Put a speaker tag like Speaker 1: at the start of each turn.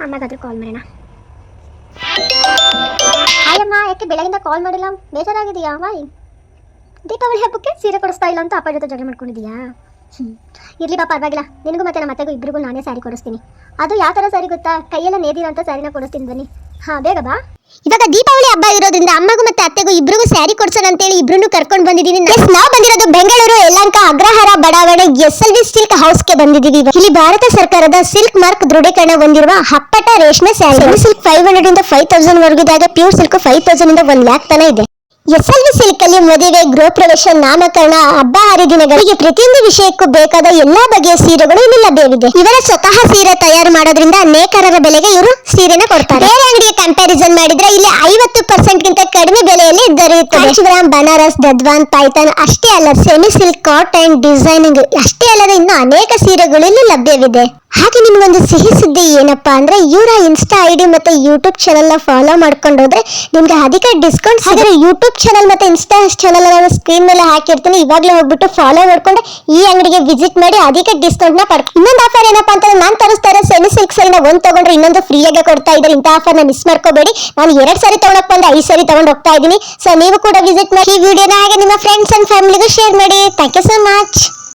Speaker 1: ಅಮ್ಮಗಾದ್ರೂ ಕಾಲ್ ಮಾಡೋಣ. ಅಯ್ಯಮ್ಮ, ಯಾಕೆ ಬೆಳಗಿಂದ ಕಾಲ್ ಮಾಡಿಲ್ಲ? ಬೇಜಾರಾಗಿದೆಯಾ? ವಾಯ್, ದೀಪಾವಳಿ ಹಬ್ಬಕ್ಕೆ ಸೀರೆ ಕೊಡಿಸ್ತಾ ಇಲ್ಲ ಅಂತ ಅಪ್ಪ ಜೊತೆ ಜಗಳ ಮಾಡ್ಕೊಂಡಿದ್ಯಾ? ಇರ್ಲಿ ಬಾ, ಪರವಾಗಿಲ್ಲ. ನಿನಗೂ ಮತ್ತೆ ನಮ್ಮ ಅತ್ತೆಗೂ ಇಬ್ಬರಿಗೂ ನಾನೇ ಸ್ಯಾರಿ ಕೊಡಿಸ್ತೀನಿ. ಅದು ಯಾವ ಥರ ಸ್ಯಾರಿ ಗೊತ್ತಾ? ಕೈಯೆಲ್ಲ ನೇದಿರೋಂಥ ಸ್ಯಾರಿನ ಕೊಡಿಸ್ತೀನಿ, ಬನ್ನಿ. ಹಾಂ, ಬೇಗ ಬಾ. ಇವಾಗ ದೀಪಾವಳಿ ಹಬ್ಬ ಇರೋದ್ರಿಂದ ಅಮ್ಮಗೂ ಮತ್ತೆ ಅತ್ತೆಗೂ ಇಬ್ರಿಗೂ ಸ್ಯಾರಿ ಕೊಡ್ಸೋಣ ಅಂತೇಳಿ ಇಬ್ರು ಕರ್ಕೊಂಡು ಬಂದಿದ್ದೀನಿ. ನಾವು ಬಂದಿರೋದು ಬೆಂಗಳೂರು ಯಲಹಂಕ ಅಗ್ರಹಾರ ಬಡಾವಣೆ SLV ಸಿಲ್ಕ್ ಹೌಸ್ಗೆ ಬಂದಿದ್ದೀವಿ. ಇಲ್ಲಿ ಭಾರತ ಸರ್ಕಾರದ ಸಿಲ್ಕ್ ಮಾರ್ಕ್ ದೃಢೀಕರಣ ಹೊಂದಿರುವ ಹಪ್ಪಟ ರೇಷ್ಮೆ ಸ್ಯಾರಿ. ಸಿಲ್ಕ್ 500 ಇಂದ 5000 ವರೆಗೂ ಇದೆ. ಪ್ಯೂರ್ ಸಿಲ್ಕ್ 5000 ಇಂದ 1 lakh ತನ ಇದೆ. SLV ಸಿಲ್ಕ್ ಅಲ್ಲಿ ಮದುವೆ, ಗೃಹ ಪ್ರವೇಶ, ನಾಮಕರಣ, ಹಬ್ಬ ಹರಿದಿನಗಳಿಗೆ ಪ್ರತಿಯೊಂದು ವಿಷಯಕ್ಕೂ ಬೇಕಾದ ಎಲ್ಲಾ ಬಗೆಯ ಸೀರೆಗಳು ಇಲ್ಲಿ ಲಭ್ಯವಿದೆ. ಇವರ ಸ್ವತಃ ಸೀರೆ ತಯಾರು ಮಾಡೋದ್ರಿಂದ ನೇಕಾರರ ಬೆಲೆಗೆ ಇವರು ಸೀರೆನ ಕೊಡ್ತಾರೆ. ಬೇರೆ ಅಂಗಡಿಗೆ ಕಂಪ್ಯಾರಿಸನ್ ಮಾಡಿದ್ರೆ ಇಲ್ಲಿ 50% ಗಿಂತ ಕಡಿಮೆ ಬೆಲೆಯಲ್ಲಿ ದೊರೆಯುತ್ತದೆ. ಕಾಂಚೀವರಂ, ಬನಾರಸ್, ದದ್ವಾನ್, ಪೈಥಾನ್ ಅಷ್ಟೇ ಅಲ್ಲ, ಸೆಮಿ ಸಿಲ್ಕ್, ಕಾಟನ್, ಡಿಸೈನಿಂಗ್ ಅಷ್ಟೇ ಅಲ್ಲದೆ ಇನ್ನು ಅನೇಕ ಸೀರೆಗಳು ಇಲ್ಲಿ ಲಭ್ಯವಿದೆ. ಹಾಗೆ ನಿಮ್ಗೊಂದು ಸಿಹಿ ಸುದ್ದಿ ಏನಪ್ಪಾ ಅಂದ್ರೆ, ಇವರ ಇನ್ಸ್ಟಾ ID ಮತ್ತೆ ಯೂಟ್ಯೂಬ್ ಚಾನಲ್ ನ ಫಾಲೋ ಮಾಡ್ಕೊಂಡು ಹೋದ್ರೆ ನಿಮ್ಗೆ ಅಧಿಕ ಡಿಸ್ಕೌಂಟ್. ಹಾಗಾದ್ರೆ ಯೂಟ್ಯೂಬ್ ಚಾನಲ್ ಮತ್ತೆ ಇನ್ಸ್ಟಾ ಚಾನಲ್ ನಾನು ಸ್ಕ್ರೀನ್ ಮೇಲೆ ಹಾಕಿರ್ತೀನಿ. ಇವಾಗಲೇ ಹೋಗ್ಬಿಟ್ಟು ಫಾಲೋ ಮಾಡ್ಕೊಂಡು ಈ ಅಂಗಡಿಗೆ ವಿಸಿಟ್ ಮಾಡಿ ಅಧಿಕ ಡಿಸ್ಕೌಂಟ್ ನ ಪಡ್ಕೊ. ಇನ್ನೊಂದು ಆಫರ್ ಏನಪ್ಪಾ ಅಂತಂದ್ರೆ, ನಾನು ತರಿಸ್ತಾ ಇರೋ ಸೆಮಿ ಸಿಲ್ಕ್ ಸಾರಿನ ಒಂದು ತಗೊಂಡ್ರೆ ಇನ್ನೊಂದು ಫ್ರೀ ಆಗಿ ಕೊಡ್ತಾ ಇದ್ದಾರೆ. ಇಂಥ ಆಫರ್ ನ ಮಿಸ್ ಮಾಡ್ಕೋಬೇಡಿ. ನಾನು 2 ಸಾರಿ ತಗೊಳಕ್ ಬಂದ್ರೆ 5 ಸಾರಿ ತಗೊಂಡು ಹೋಗ್ತಾ ಇದ್ದೀನಿ. ಸೊ ನೀವು ಕೂಡ ವಿಸಿಟ್ ಮಾಡಿ. ಈ ವಿಡಿಯೋನ ಹಾಗೆ ನಿಮ್ಮ ಫ್ರೆಂಡ್ಸ್ ಅಂಡ್ ಫ್ಯಾಮಿಲಿಗೂ ಶೇರ್ ಮಾಡಿ. Thank you so much.